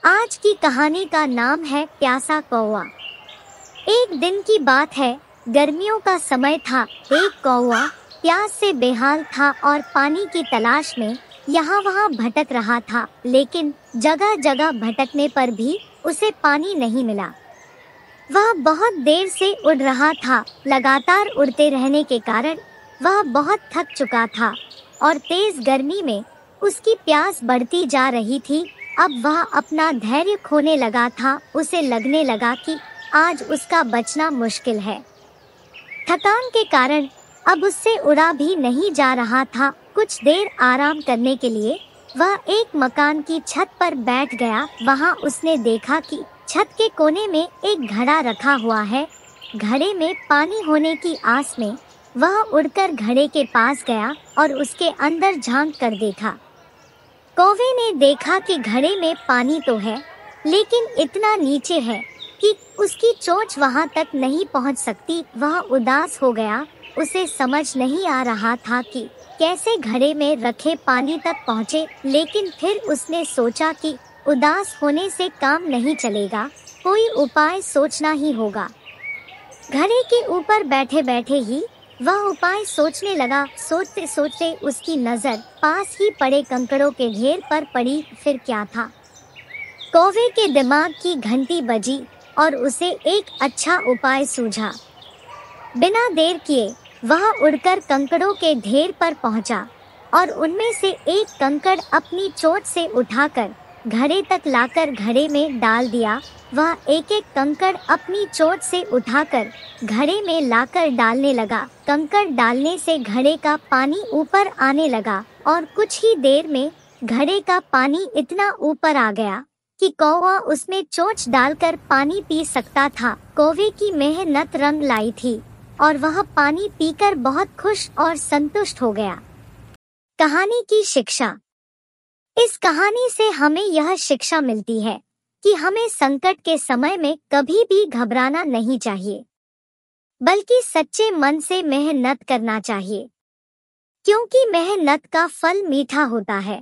आज की कहानी का नाम है प्यासा कौवा। एक दिन की बात है, गर्मियों का समय था। एक कौवा प्यास से बेहाल था और पानी की तलाश में यहाँ वहाँ भटक रहा था, लेकिन जगह जगह भटकने पर भी उसे पानी नहीं मिला। वह बहुत देर से उड़ रहा था। लगातार उड़ते रहने के कारण वह बहुत थक चुका था और तेज गर्मी में उसकी प्यास बढ़ती जा रही थी। अब वह अपना धैर्य खोने लगा था। उसे लगने लगा कि आज उसका बचना मुश्किल है। थकान के कारण अब उससे उड़ा भी नहीं जा रहा था। कुछ देर आराम करने के लिए वह एक मकान की छत पर बैठ गया। वहां उसने देखा कि छत के कोने में एक घड़ा रखा हुआ है। घड़े में पानी होने की आस में वह उड़कर घड़े के पास गया और उसके अंदर झांक कर देखा। कौवे ने देखा कि घड़े में पानी तो है, लेकिन इतना नीचे है कि उसकी चोंच वहां तक नहीं पहुंच सकती। वह उदास हो गया। उसे समझ नहीं आ रहा था कि कैसे घड़े में रखे पानी तक पहुंचे, लेकिन फिर उसने सोचा कि उदास होने से काम नहीं चलेगा, कोई उपाय सोचना ही होगा। घड़े के ऊपर बैठे बैठे ही वह उपाय सोचने लगा। सोचते सोचते उसकी नजर पास ही पड़े कंकड़ों के ढेर पर पड़ी। फिर क्या था, कौवे के दिमाग की घंटी बजी और उसे एक अच्छा उपाय सूझा। बिना देर किए वह उड़कर कंकड़ों के ढेर पर पहुंचा और उनमें से एक कंकड़ अपनी चोंच से उठाकर घड़े तक लाकर घड़े में डाल दिया। वह एक एक कंकड़ अपनी चोंच से उठाकर घड़े में लाकर डालने लगा। कंकड़ डालने से घड़े का पानी ऊपर आने लगा और कुछ ही देर में घड़े का पानी इतना ऊपर आ गया कि कौवा उसमें चोंच डालकर पानी पी सकता था। कौवे की मेहनत रंग लाई थी और वह पानी पीकर बहुत खुश और संतुष्ट हो गया। कहानी की शिक्षा। इस कहानी से हमें यह शिक्षा मिलती है कि हमें संकट के समय में कभी भी घबराना नहीं चाहिए, बल्कि सच्चे मन से मेहनत करना चाहिए, क्योंकि मेहनत का फल मीठा होता है।